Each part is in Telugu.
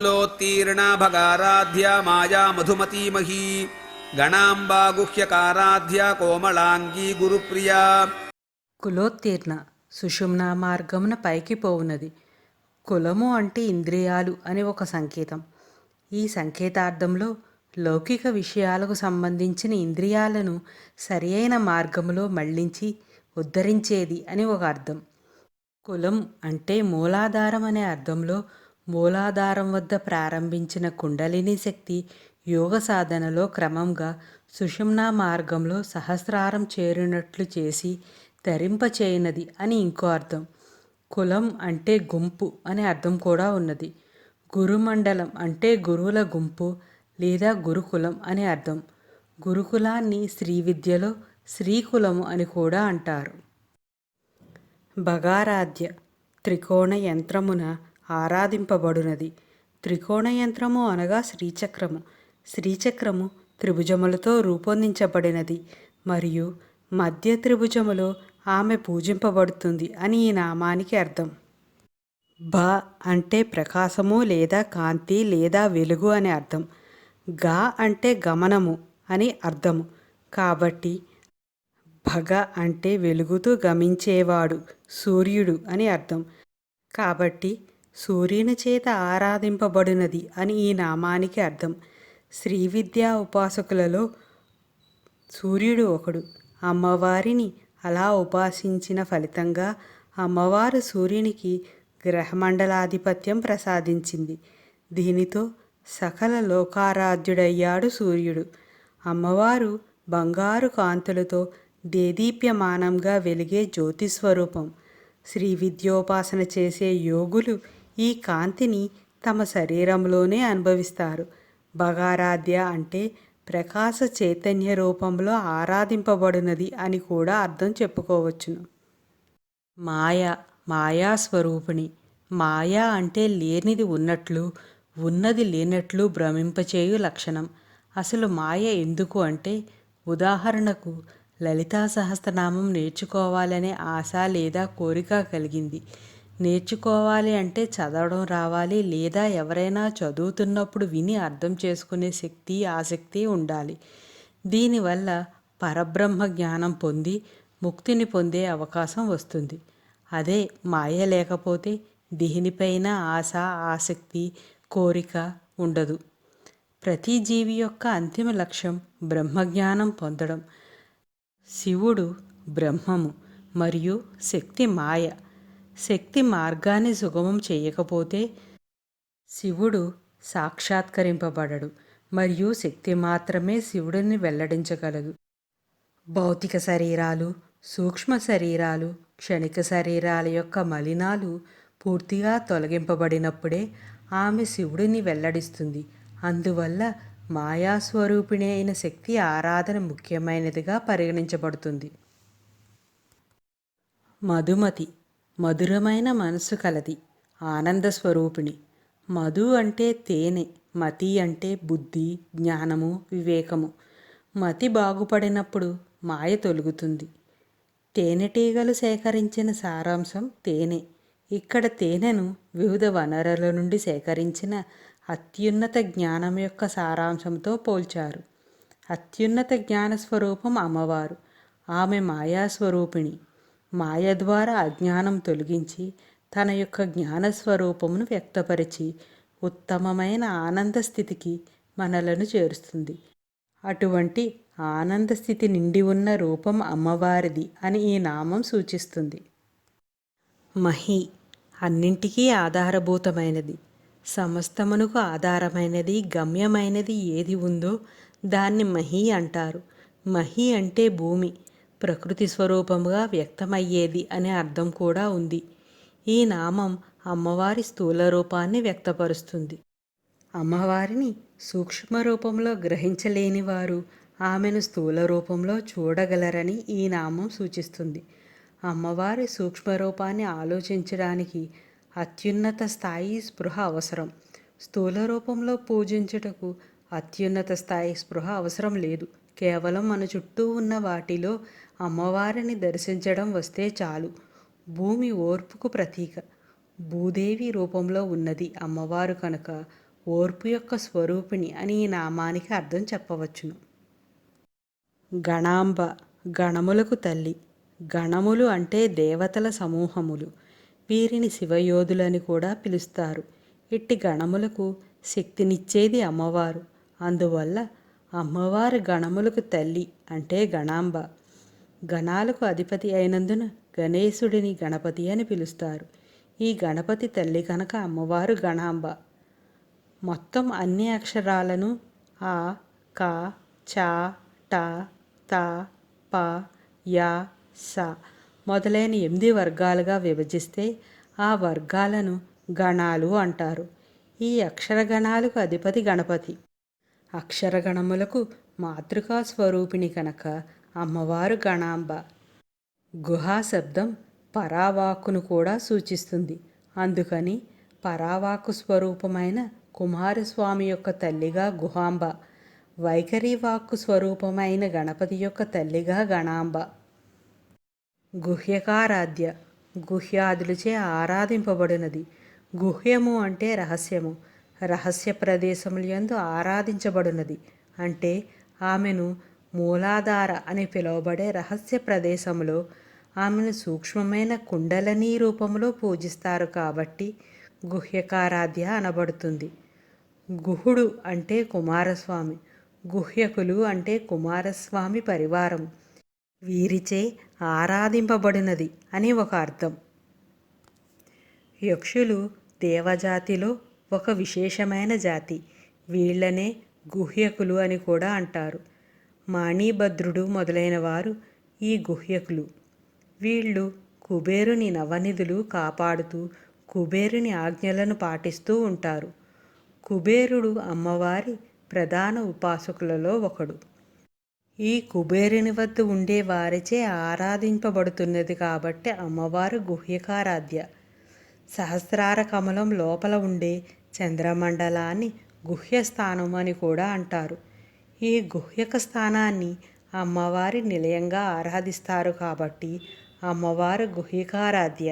లోత్తీర్ణా భగారాధ్య మాయా మధుమతీమహీ గణాంబా గుహ్యకారాధ్య కోమళాంగీ గురుప్రియా. కులోత్తీర్ణ సుషుమ్నా మార్గమున పైకి పోవునది. కులము అంటే ఇంద్రియాలు అని ఒక సంకేతం. ఈ సంకేతార్థంలో లౌకిక విషయాలకు సంబంధించిన ఇంద్రియాలను సరి అయిన మార్గములో మళ్లించి ఉద్ధరించేది అని ఒక అర్థం. కులం అంటే మూలాధారం అనే అర్థంలో మూలాధారం వద్ద ప్రారంభించిన కుండలిని శక్తి యోగ సాధనలో క్రమంగా సుషుమ్నా మార్గంలో సహస్రారం చేరినట్లు చేసి ధరింపచేయనది అని ఇంకో అర్థం. కులం అంటే గుంపు అనే అర్థం కూడా ఉన్నది. గురుమండలం అంటే గురువుల గుంపు లేదా గురుకులం అనే అర్థం. గురుకులాన్ని శ్రీ విద్యలో శ్రీకులము అని కూడా అంటారు. భగారాధ్య త్రికోణ యంత్రమున ఆరాధింపబడునది. త్రికోణ యంత్రము అనగా శ్రీచక్రము. శ్రీచక్రము త్రిభుజములతో రూపొందించబడినది మరియు మధ్య త్రిభుజములో ఆమె పూజింపబడుతుంది అని ఈ నామానికి అర్థం. భ అంటే ప్రకాశము లేదా కాంతి లేదా వెలుగు అని అర్థం. గా అంటే గమనము అని అర్థము. కాబట్టి భగ అంటే వెలుగుతూ గమించేవాడు, సూర్యుడు అని అర్థం. కాబట్టి సూర్యుని చేత ఆరాధింపబడినది అని ఈ నామానికి అర్థం. శ్రీ విద్యా ఉపాసకులలో సూర్యుడు ఒకడు. అమ్మవారిని అలా ఉపాసించిన ఫలితంగా అమ్మవారు సూర్యునికి గ్రహమండలాధిపత్యం ప్రసాదించింది. దీనితో సకల లోకారాధ్యుడయ్యాడు సూర్యుడు. అమ్మవారు బంగారు కాంతులతో దేదీప్యమానంగా వెలిగే జ్యోతిస్వరూపం. శ్రీ విద్యోపాసన చేసే యోగులు ఈ కాంతిని తమ శరీరంలోనే అనుభవిస్తారు. భగారాధ్య అంటే ప్రకాశ చైతన్య రూపంలో ఆరాధింపబడినది అని కూడా అర్థం చెప్పుకోవచ్చును. మాయాస్వరూపిణి. మాయా అంటే లేనిది ఉన్నట్లు, ఉన్నది లేనట్లు భ్రమింపచేయు లక్షణం. అసలు మాయ ఎందుకు అంటే, ఉదాహరణకు లలితా సహస్రనామం నేర్చుకోవాలనే ఆశ లేదా కోరిక కలిగింది. నేర్చుకోవాలి అంటే చదవడం రావాలి లేదా ఎవరైనా చదువుతున్నప్పుడు విని అర్థం చేసుకునే శక్తి, ఆసక్తి ఉండాలి. దీనివల్ల పరబ్రహ్మ జ్ఞానం పొంది ముక్తిని పొందే అవకాశం వస్తుంది. అదే మాయ లేకపోతే దేనిపైన ఆశ, ఆసక్తి, కోరిక ఉండదు. ప్రతి జీవి యొక్క అంతిమ లక్ష్యం బ్రహ్మజ్ఞానం పొందడం. శివుడు బ్రహ్మము మరియు శక్తి మాయ. శక్తి మార్గాన్ని సుగమం చేయకపోతే శివుడు సాక్షాత్కరింపబడడు మరియు శక్తి మాత్రమే శివుడిని వెల్లడించగలదు. భౌతిక శరీరాలు, సూక్ష్మ శరీరాలు, క్షణిక శరీరాల యొక్క మలినాలు పూర్తిగా తొలగింపబడినప్పుడే ఆమె శివుడిని వెల్లడిస్తుంది. అందువల్ల మాయాస్వరూపిణి అయిన శక్తి ఆరాధన ముఖ్యమైనదిగా పరిగణించబడుతుంది. మధుమతి. మధురమైన మనసు కలది, ఆనందస్వరూపిణి. మధు అంటే తేనె, మతి అంటే బుద్ధి, జ్ఞానము, వివేకము. మతి బాగుపడినప్పుడు మాయ తొలుగుతుంది. తేనెటీగలు సేకరించిన సారాంశం తేనె. ఇక్కడ తేనెను వివిధ వనరుల నుండి సేకరించిన అత్యున్నత జ్ఞానం యొక్క సారాంశంతో పోల్చారు. అత్యున్నత జ్ఞానస్వరూపం అమ్మవారు. ఆమె మాయాస్వరూపిణి. మాయ ద్వారా అజ్ఞానం తొలగించి తన యొక్క జ్ఞానస్వరూపమును వ్యక్తపరిచి ఉత్తమమైన ఆనంద స్థితికి మనలను చేరుస్తుంది. అటువంటి ఆనంద స్థితి నిండి ఉన్న రూపం అమ్మవారిది అని ఈ నామం సూచిస్తుంది. మహి. అన్నింటికీ ఆధారభూతమైనది, సమస్తమునకు ఆధారమైనది, గమ్యమైనది ఏది ఉందో దాన్ని మహి అంటారు. మహి అంటే భూమి, ప్రకృతి స్వరూపముగా వ్యక్తమయ్యేది అనే అర్థం కూడా ఉంది. ఈ నామం అమ్మవారి స్థూల రూపాన్ని వ్యక్తపరుస్తుంది. అమ్మవారిని సూక్ష్మ రూపంలో గ్రహించలేని వారు ఆమెను స్థూల రూపంలో చూడగలరని ఈ నామం సూచిస్తుంది. అమ్మవారి సూక్ష్మ రూపాన్ని ఆలోచించడానికి అత్యున్నత స్థాయి స్పృహ అవసరం. స్థూల రూపంలో పూజించుటకు అత్యున్నత స్థాయి స్పృహ అవసరం లేదు. కేవలం మన చుట్టూ ఉన్న వాటిలో అమ్మవారిని దర్శించడం వస్తే చాలు. భూమి ఓర్పుకు ప్రతీక. భూదేవి రూపంలో ఉన్నది అమ్మవారు కనుక ఓర్పు యొక్క స్వరూపిణి అని ఈ నామానికి అర్థం చెప్పవచ్చును. గణాంబ గణములకు తల్లి. గణములు అంటే దేవతల సమూహములు. వీరిని శివయోధులని కూడా పిలుస్తారు. ఇట్టి గణములకు శక్తినిచ్చేది అమ్మవారు. అందువల్ల అమ్మవారు గణములకు తల్లి అంటే గణాంబ. గణాలకు అధిపతి అయినందున గణేశుడిని గణపతి అని పిలుస్తారు. ఈ గణపతి తల్లి కనుక అమ్మవారు గణాంబ. మొత్తం అన్ని అక్షరాలను ఆ, క, చ, ట, త, ప, య, స మొదలైన 8 వర్గాలుగా విభజిస్తే ఆ వర్గాలను గణాలు అంటారు. ఈ అక్షరగణాలకు అధిపతి గణపతి. అక్షరగణములకు మాతృకా స్వరూపిణి కనుక అమ్మవారు గణాంబ. గుహా శబ్దం పరావాక్కును కూడా సూచిస్తుంది. అందుకని పరావాక్కు స్వరూపమైన కుమారస్వామి యొక్క తల్లిగా గుహాంబ, వైఖరి వాక్కు స్వరూపమైన గణపతి యొక్క తల్లిగా గణాంబ. గుహ్యకారాధ్య గుహ్యాదులచే ఆరాధింపబడినది. గుహ్యము అంటే రహస్యము. రహస్య ప్రదేశములందు ఆరాధించబడినది అంటే ఆమెను మూలాధార అని పిలువబడే రహస్య ప్రదేశంలో ఆమెను సూక్ష్మమైన కుండలినీ రూపంలో పూజిస్తారు కాబట్టి గుహ్యకారాధ్య అనబడుతుంది. గుహుడు అంటే కుమారస్వామి. గుహ్యకులు అంటే కుమారస్వామి పరివారం. వీరిచే ఆరాధింపబడినది అని ఒక అర్థం. యక్షులు దేవజాతిలో ఒక విశేషమైన జాతి. వీళ్ళనే గుహ్యకులు అని కూడా అంటారు. మాణిభద్రుడు మొదలైన వారు ఈ గుహ్యకులు. వీళ్ళు కుబేరుని నవనిధులు కాపాడుతూ కుబేరుని ఆజ్ఞలను పాటిస్తూ ఉంటారు. కుబేరుడు అమ్మవారి ప్రధాన ఉపాసకులలో ఒకడు. ఈ కుబేరుని వద్ద ఉండే వారిచే ఆరాధింపబడుతున్నది కాబట్టి అమ్మవారు గుహ్యకారాధ్య. సహస్రార కమలం లోపల ఉండే చంద్రమండలాన్ని గుహ్యస్థానం అని కూడా అంటారు. ఈ గుహ్యక స్థానాన్ని అమ్మవారి నిలయంగా ఆరాధిస్తారు కాబట్టి అమ్మవారు గుహ్యకారాధ్య.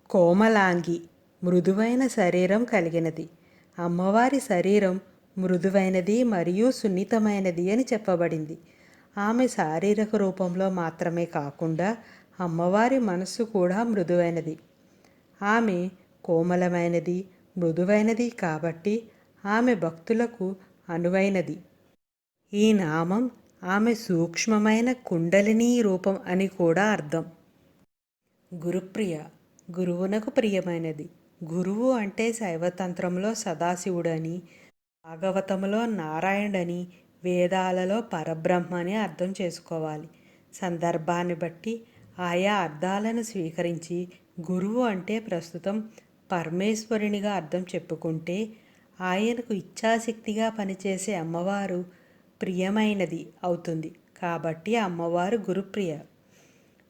కోమలాంగి మృదువైన శరీరం కలిగినది. అమ్మవారి శరీరం మృదువైనది మరియు సున్నితమైనది అని చెప్పబడింది. ఆమె శారీరక రూపంలో మాత్రమే కాకుండా అమ్మవారి మనస్సు కూడా మృదువైనది. ఆమె కోమలమైనది, మృదువైనది కాబట్టి ఆమె భక్తులకు అనువైనది. ఈ నామం ఆమె సూక్ష్మమైన కుండలినీ రూపం అని కూడా అర్థం. గురుప్రియ గురువునకు ప్రియమైనది. గురువు అంటే శైవతంత్రంలో సదాశివుడని, భాగవతంలో నారాయణుడని, వేదాలలో పరబ్రహ్మ అని అర్థం చేసుకోవాలి. సందర్భాన్ని బట్టి ఆయా అర్థాలను స్వీకరించి గురువు అంటే ప్రస్తుతం పరమేశ్వరునిగా అర్థం చెప్పుకుంటే ఆయనకు ఇచ్ఛాశక్తిగా పనిచేసే అమ్మవారు ప్రియమైనది అవుతుంది. కాబట్టి అమ్మవారు గురుప్రియ.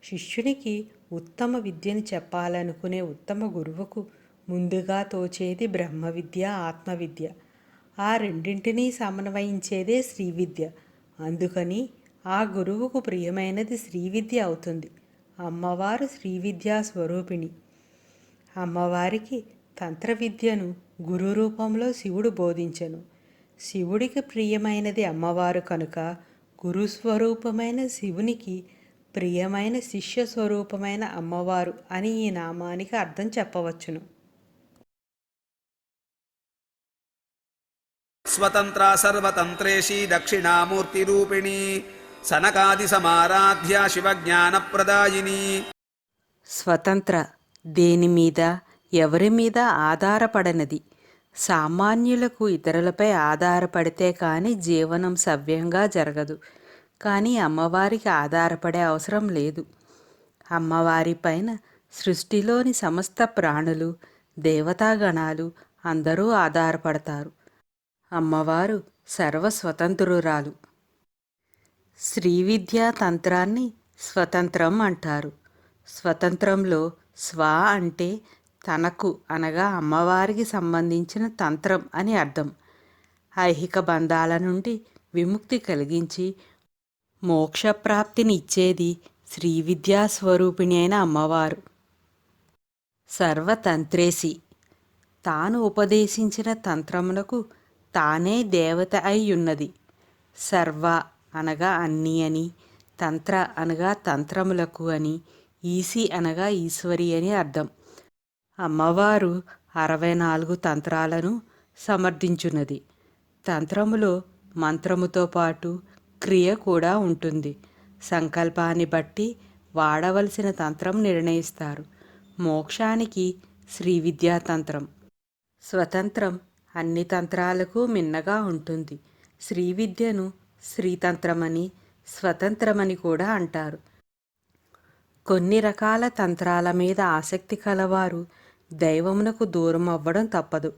శిష్యునికి ఉత్తమ విద్యను చెప్పాలనుకునే ఉత్తమ గురువుకు ముందుగా తోచేది బ్రహ్మ విద్య, ఆత్మవిద్య. ఆ రెండింటినీ సమన్వయించేదే శ్రీవిద్య. అందుకని ఆ గురువుకు ప్రియమైనది శ్రీవిద్య అవుతుంది. అమ్మవారు శ్రీవిద్యా స్వరూపిణి. అమ్మవారికి తంత్ర విద్యను గురు రూపంలో శివుడు బోధించెను. శివుడికి ప్రియమైనది అమ్మవారు కనుక గురుస్వరూపమైన శివునికి ప్రియమైన శిష్య స్వరూపమైన అమ్మవారు అని ఈ నామానికి అర్థం చెప్పవచ్చును. స్వతంత్రా సర్వతంత్రేషి దక్షిణామూర్తిరూపిణి సనకాది సమారాధ్య శివజ్ఞానప్రదాయిని. స్వతంత్ర దేని మీద ఎవరి మీద ఆధారపడనది. సామాన్యులకు ఇతరులపై ఆధారపడితే కానీ జీవనం సవ్యంగా జరగదు. కానీ అమ్మవారికి ఆధారపడే అవసరం లేదు. అమ్మవారి పైన సృష్టిలోని సమస్త ప్రాణులు, దేవతాగణాలు అందరూ ఆధారపడతారు. అమ్మవారు సర్వస్వతంత్రురాలు. శ్రీవిద్యా తంత్రాన్ని స్వతంత్రం అంటారు. స్వతంత్రంలో స్వ అంటే తనకు అనగా అమ్మవారికి సంబంధించిన తంత్రం అని అర్థం. ఐహిక బంధాల నుండి విముక్తి కలిగించి మోక్షప్రాప్తిని ఇచ్చేది శ్రీవిద్యా స్వరూపిణి అయిన అమ్మవారు. సర్వతంత్రేసి తాను ఉపదేశించిన తంత్రమునకు తానే దేవత అయి ఉన్నది. సర్వ అనగా అన్ని అని, తంత్ర అనగా తంత్రములకు అని, ఈసి అనగా ఈశ్వరి అని అర్థం. అమ్మవారు 64 తంత్రాలను సమర్థించున్నది. తంత్రములో మంత్రముతో పాటు క్రియ కూడా ఉంటుంది. సంకల్పాన్ని బట్టి వాడవలసిన తంత్రం నిర్ణయిస్తారు. మోక్షానికి శ్రీ విద్యా తంత్రం స్వతంత్రం, అన్ని తంత్రాలకు మిన్నగా ఉంటుంది. శ్రీ విద్యను శ్రీతంత్రమని, స్వతంత్రమని కూడా అంటారు. కొన్ని రకాల తంత్రాల మీద ఆసక్తి కలవారు దైవమునకు దూరం అవ్వడం తప్పదు.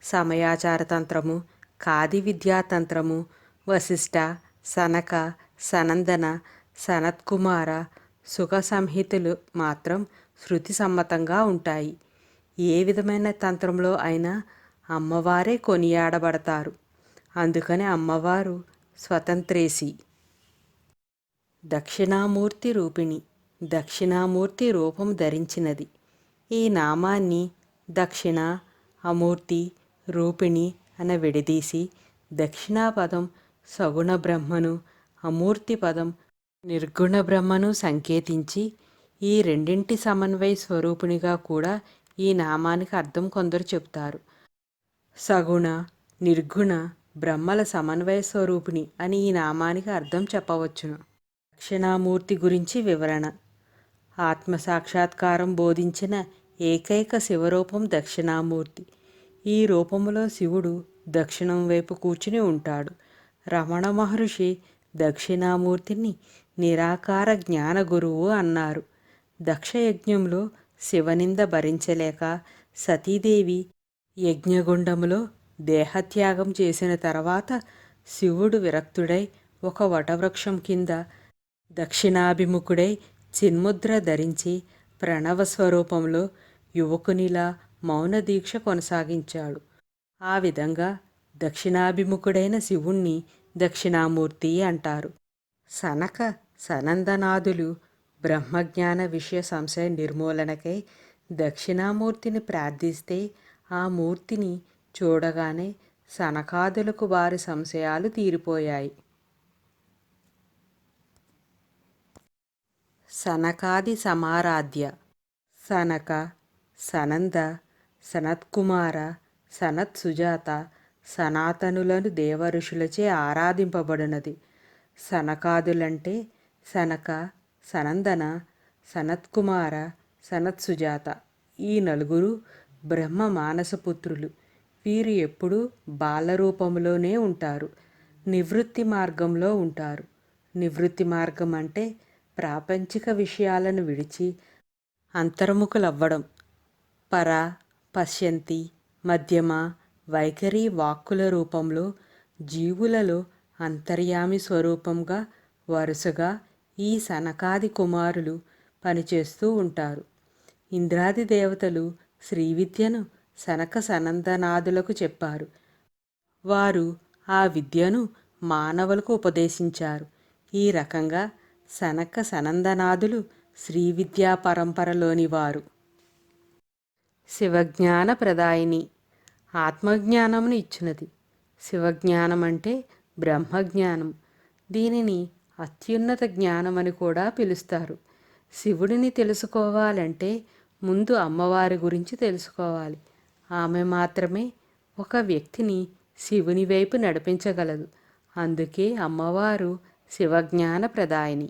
సమయాచార తంత్రము, కాది విద్యాతంత్రము, వశిష్ఠ, సనక, సనందన, సనత్కుమార, సుఖ సంహితలు మాత్రం శృతి సమ్మతంగా ఉంటాయి. ఏ విధమైన తంత్రంలో అయినా అమ్మవారే కొనియాడబడతారు. అందుకని అమ్మవారు స్వతంత్రేసి. దక్షిణామూర్తి రూపిణి, దక్షిణామూర్తి రూపం ధరించినది. ఈ నామాన్ని దక్షిణ, అమూర్తి, రూపిణి అన విడదీసి దక్షిణా పదం సగుణ బ్రహ్మను, అమూర్తి పదం నిర్గుణ బ్రహ్మను సంకేతించి ఈ రెండింటి సమన్వయ స్వరూపిణిగా కూడా ఈ నామానికి అర్థం కొందరు చెబుతారు. సగుణ, నిర్గుణ బ్రహ్మల సమన్వయ స్వరూపిణి అని ఈ నామానికి అర్థం చెప్పవచ్చును. దక్షిణామూర్తి గురించి వివరణ. ఆత్మసాక్షాత్కారం బోధించిన ఏకైక శివరూపం దక్షిణామూర్తి. ఈ రూపములో శివుడు దక్షిణం వైపు కూర్చుని ఉంటాడు. రమణ మహర్షి దక్షిణామూర్తిని నిరాకార జ్ఞాన గురువు అన్నారు. దక్షయజ్ఞంలో శివనింద భరించలేక సతీదేవి యజ్ఞగుండములో దేహత్యాగం చేసిన తర్వాత శివుడు విరక్తుడై ఒక వటవృక్షం కింద దక్షిణాభిముఖుడై చిన్ముద్ర ధరించి ప్రణవ స్వరూపంలో యువకునిలా మౌన దీక్ష కొనసాగించాడు. ఆ విధంగా దక్షిణాభిముఖుడైన శివుణ్ణి దక్షిణామూర్తి అంటారు. సనక సనందనాదులు బ్రహ్మజ్ఞాన విషయ సంశయ నిర్మూలనకై దక్షిణామూర్తిని ప్రార్థిస్తే ఆ మూర్తిని చూడగానే సనకాదులకు వారి సంశయాలు తీరిపోయాయి. సనకాది సమారాధ్య. సనక, సనంద, సనత్కుమార, సనత్ సుజాత సనాతనులను దేవఋషులచే ఆరాధింపబడినది. సనకాదులంటే సనక, సనందన, సనత్కుమార, సనత్సుజాత ఈ నలుగురు బ్రహ్మ మానసపుత్రులు. వీరు ఎప్పుడూ బాలరూపంలోనే ఉంటారు. నివృత్తి మార్గంలో ఉంటారు. నివృత్తి మార్గం అంటే ప్రాపంచిక విషయాలను విడిచి అంతర్ముఖులవ్వడం. పర, పశ్యంతి, మధ్యమ, వైఖరి వాక్కుల రూపంలో జీవులలో అంతర్యామి స్వరూపంగా వరుసగా ఈ సనకాది కుమారులు పనిచేస్తూ ఉంటారు. ఇంద్రాది దేవతలు శ్రీ విద్యను సనక సనందనాదులకు చెప్పారు. వారు ఆ విద్యను మానవులకు ఉపదేశించారు. ఈ రకంగా సనక సనందనాదులు శ్రీ విద్యా పరంపరలోని వారు. శివజ్ఞాన ప్రదాయిని, ఆత్మజ్ఞానమును ఇచ్చినది. శివజ్ఞానం అంటే బ్రహ్మజ్ఞానం. దీనిని అత్యున్నత జ్ఞానమని కూడా పిలుస్తారు. శివుడిని తెలుసుకోవాలంటే ముందు అమ్మవారి గురించి తెలుసుకోవాలి. ఆమె మాత్రమే ఒక వ్యక్తిని శివుని వైపు నడిపించగలదు. అందుకే అమ్మవారు శివజ్ఞాన ప్రదాయిని.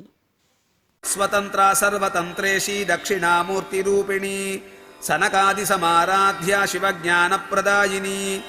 స్వతంత్ర సర్వతంత్రేషి దక్షిణామూర్తి రూపిణి సనకాది సమారాధ్య శివజ్ఞాన ప్రదాయిని.